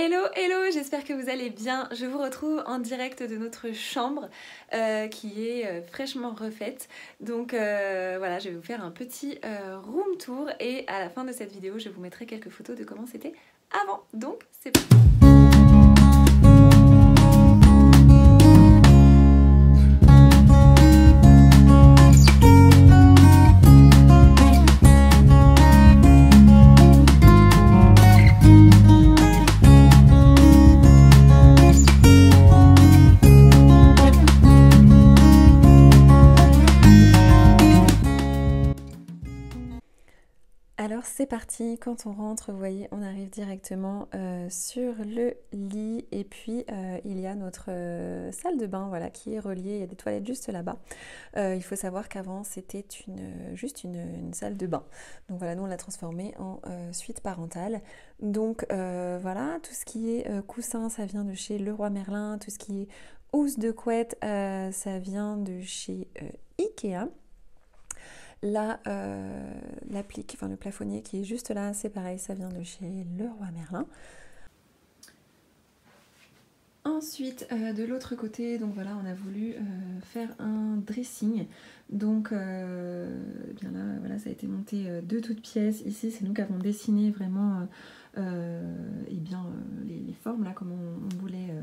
Hello, hello, j'espère que vous allez bien. Je vous retrouve en direct de notre chambre qui est fraîchement refaite. Donc voilà, je vais vous faire un petit room tour et à la fin de cette vidéo, je vous mettrai quelques photos de comment c'était avant. Donc c'est parti. Alors c'est parti, quand on rentre, vous voyez, on arrive directement sur le lit et puis il y a notre salle de bain, voilà, qui est reliée, il y a des toilettes juste là-bas. Il faut savoir qu'avant c'était juste une salle de bain. Donc voilà, nous on l'a transformée en suite parentale. Donc voilà, tout ce qui est coussin, ça vient de chez Leroy Merlin, tout ce qui est housse de couette, ça vient de chez Ikea. Là, l'applique, enfin le plafonnier qui est juste là, c'est pareil, ça vient de chez Leroy Merlin. Ensuite, de l'autre côté, donc voilà, on a voulu faire un dressing. Donc, bien là, voilà, ça a été monté de toutes pièces. Ici, c'est nous qui avons dessiné vraiment les formes, là, comme on voulait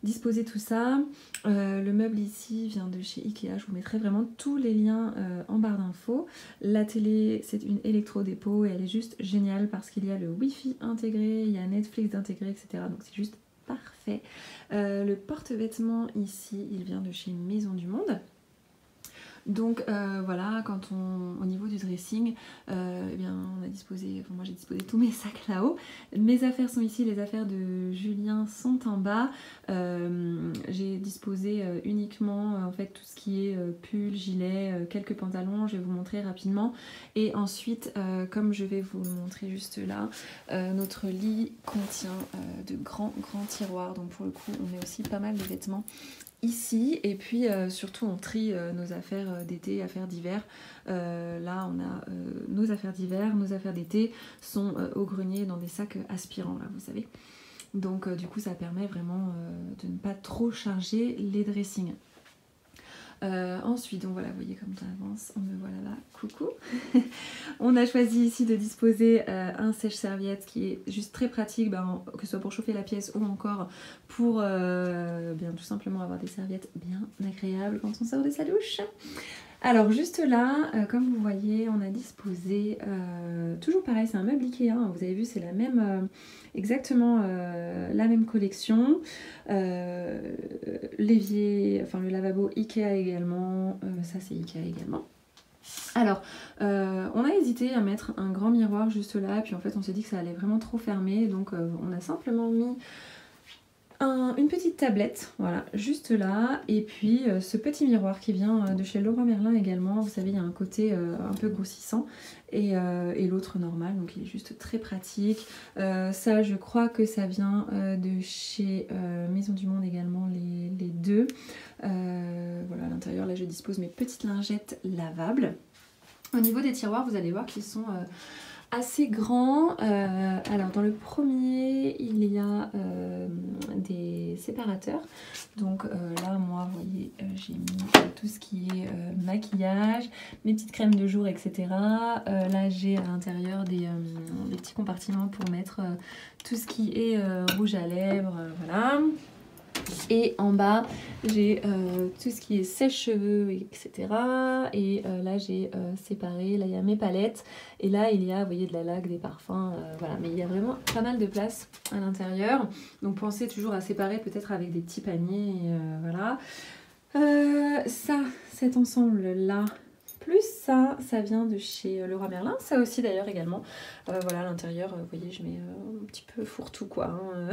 disposer tout ça. Le meuble ici vient de chez Ikea, je vous mettrai vraiment tous les liens en barre d'infos. La télé, c'est une électro-dépôt et elle est juste géniale parce qu'il y a le Wi-Fi intégré, il y a Netflix intégré, etc. Donc c'est juste parfait. Le porte-vêtements ici, il vient de chez Maison du Monde. Donc voilà, au niveau du dressing, eh bien, on a disposé, enfin moi j'ai disposé tous mes sacs là-haut. Mes affaires sont ici, les affaires de Julien sont en bas. J'ai disposé uniquement en fait tout ce qui est pull, gilet, quelques pantalons, je vais vous montrer rapidement. Et ensuite, comme je vais vous le montrer juste là, notre lit contient de grands tiroirs. Donc pour le coup, on met aussi pas mal de vêtements ici, et puis surtout on trie nos affaires d'été, affaires d'hiver. Là on a nos affaires d'hiver, nos affaires d'été sont au grenier dans des sacs aspirants là, vous savez. Donc du coup ça permet vraiment de ne pas trop charger les dressings. Ensuite, donc voilà, vous voyez comme ça avance, on me voit là-bas, coucou. On a choisi ici de disposer un sèche-serviette qui est juste très pratique, que ce soit pour chauffer la pièce ou encore pour bien tout simplement avoir des serviettes bien agréables quand on sort de sa douche. Alors juste là, comme vous voyez, on a disposé, toujours pareil, c'est un meuble Ikea, hein, vous avez vu, c'est la même, exactement la même collection. L'évier, enfin le lavabo Ikea également, ça c'est Ikea également. Alors, on a hésité à mettre un grand miroir juste là, puis en fait on s'est dit que ça allait vraiment trop fermer, donc on a simplement mis une petite tablette, voilà, juste là, et puis ce petit miroir qui vient de chez Leroy Merlin également. Vous savez, il y a un côté un peu grossissant et l'autre normal, donc il est juste très pratique. Ça, je crois que ça vient de chez Maison du Monde également, les deux. Voilà, à l'intérieur, là, je dispose mes petites lingettes lavables. Au niveau des tiroirs, vous allez voir qu'ils sont assez grand. Alors dans le premier il y a des séparateurs, donc là moi vous voyez j'ai mis tout ce qui est maquillage, mes petites crèmes de jour, etc. Là j'ai à l'intérieur des petits compartiments pour mettre tout ce qui est rouge à lèvres, voilà. Et en bas j'ai tout ce qui est sèche-cheveux, etc. Et là j'ai séparé, là il y a mes palettes et là il y a, vous voyez, de la laque, des parfums, voilà. Mais il y a vraiment pas mal de place à l'intérieur, donc pensez toujours à séparer peut-être avec des petits paniers, voilà. Cet ensemble là, plus ça vient de chez Leroy Merlin. Ça aussi d'ailleurs également. Voilà, à l'intérieur, vous voyez, je mets un petit peu fourre-tout quoi. Hein.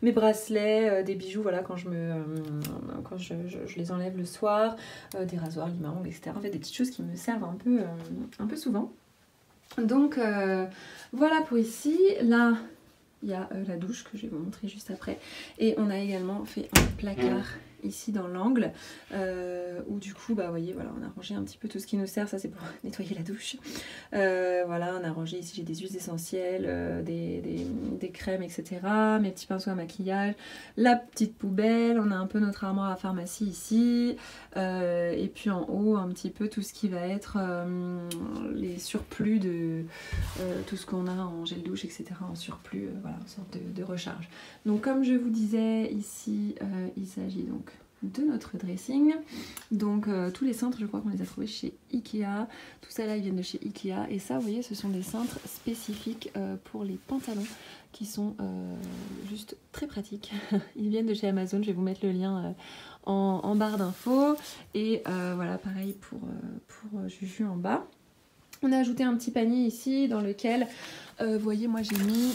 Mes bracelets, des bijoux, voilà, quand je les enlève le soir, des rasoirs, lime-à-ongles, etc. En fait, des petites choses qui me servent un peu souvent. Donc voilà pour ici. Là, il y a la douche que je vais vous montrer juste après. Et on a également fait un placard ici dans l'angle, où du coup, bah, vous voyez, voilà, on a rangé un petit peu tout ce qui nous sert. Ça, c'est pour nettoyer la douche. Voilà, on a rangé ici, j'ai des huiles essentielles, des crèmes, etc. Mes petits pinceaux à maquillage, la petite poubelle. On a un peu notre armoire à pharmacie ici. Et puis en haut, un petit peu tout ce qui va être les surplus de tout ce qu'on a en gel douche, etc. En surplus, voilà, une sorte de recharge. Donc comme je vous disais, ici, il s'agit donc de notre dressing. Donc tous les cintres, je crois qu'on les a trouvés chez Ikea. Tout ça là, ils viennent de chez Ikea. Et ça, vous voyez, ce sont des cintres spécifiques pour les pantalons qui sont juste très pratiques. Ils viennent de chez Amazon. Je vais vous mettre le lien en barre d'infos. Et voilà, pareil pour Juju en bas. On a ajouté un petit panier ici dans lequel, vous voyez, moi j'ai mis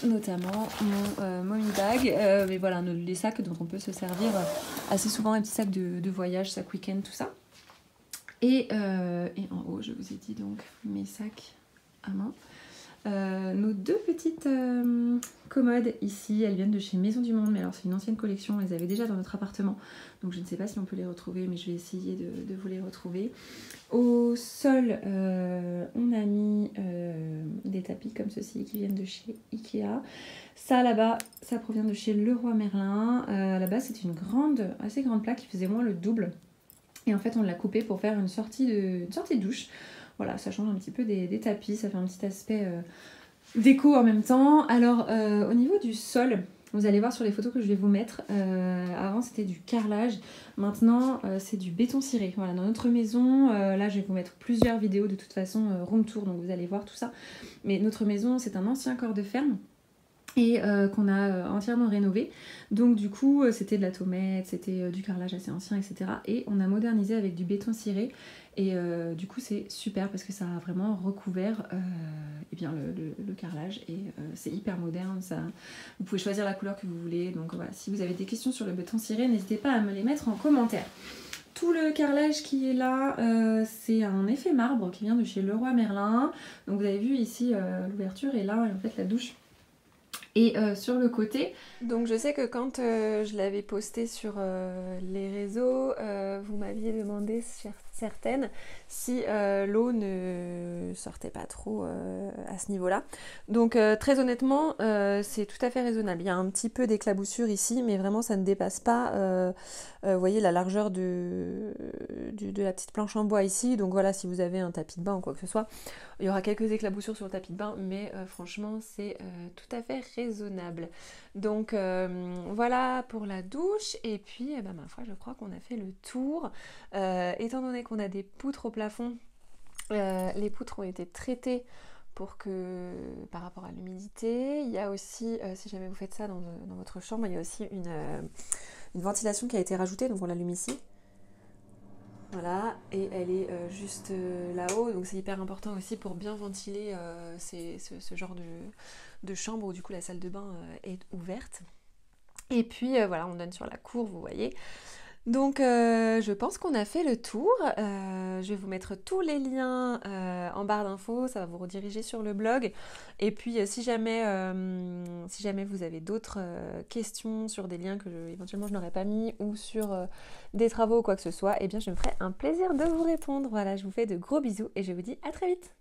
notamment mon mommy bag, mais voilà, les sacs dont on peut se servir assez souvent, un petit sac de voyage, sac week-end, tout ça. Et en haut, je vous ai dit donc mes sacs à main. Nos deux petites commodes ici, elles viennent de chez Maison du Monde, mais alors c'est une ancienne collection, on les avait déjà dans notre appartement, donc je ne sais pas si on peut les retrouver, mais je vais essayer de vous les retrouver. Au sol, on a mis des tapis comme ceci qui viennent de chez Ikea. Ça là-bas, ça provient de chez Leroy Merlin. Là-bas, c'est une assez grande plaque qui faisait moins le double. Et en fait, on l'a coupée pour faire une sortie de douche. Voilà, ça change un petit peu des tapis, ça fait un petit aspect déco en même temps. Alors, au niveau du sol, vous allez voir sur les photos que je vais vous mettre, avant c'était du carrelage, maintenant c'est du béton ciré. Voilà, dans notre maison, là je vais vous mettre plusieurs vidéos de toute façon, room tour, donc vous allez voir tout ça. Mais notre maison, c'est un ancien corps de ferme. Et qu'on a entièrement rénové. Donc du coup, c'était de la tomate, c'était du carrelage assez ancien, etc. Et on a modernisé avec du béton ciré. Et du coup, c'est super parce que ça a vraiment recouvert eh bien, le carrelage. Et c'est hyper moderne. Ça... Vous pouvez choisir la couleur que vous voulez. Donc voilà, si vous avez des questions sur le béton ciré, n'hésitez pas à me les mettre en commentaire. Tout le carrelage qui est là, c'est un effet marbre qui vient de chez Leroy Merlin. Donc vous avez vu ici l'ouverture et là, en fait, la douche. Et sur le côté, donc je sais que quand je l'avais posté sur les réseaux, vous m'aviez demandé, certaines, si l'eau ne sortait pas trop à ce niveau-là. Donc très honnêtement, c'est tout à fait raisonnable. Il y a un petit peu d'éclaboussure ici, mais vraiment ça ne dépasse pas, vous voyez, la largeur de la petite planche en bois ici. Donc voilà, si vous avez un tapis de bain ou quoi que ce soit, il y aura quelques éclaboussures sur le tapis de bain, mais franchement, c'est tout à fait raisonnable. Donc voilà pour la douche. Et puis, ma foi, je crois qu'on a fait le tour. Étant donné qu'on a des poutres au plafond, les poutres ont été traitées pour que, par rapport à l'humidité, il y a aussi, si jamais vous faites ça dans votre chambre, il y a aussi une ventilation qui a été rajoutée, donc on l'allume ici. Voilà, et elle est juste là-haut, donc c'est hyper important aussi pour bien ventiler ce genre de chambre où du coup la salle de bain est ouverte. Et puis voilà, on donne sur la cour, vous voyez. Donc je pense qu'on a fait le tour. Je vais vous mettre tous les liens en barre d'infos, ça va vous rediriger sur le blog. Et puis si jamais vous avez d'autres questions sur des liens que éventuellement je n'aurais pas mis ou sur des travaux ou quoi que ce soit, eh bien je me ferai un plaisir de vous répondre. Voilà, je vous fais de gros bisous et je vous dis à très vite.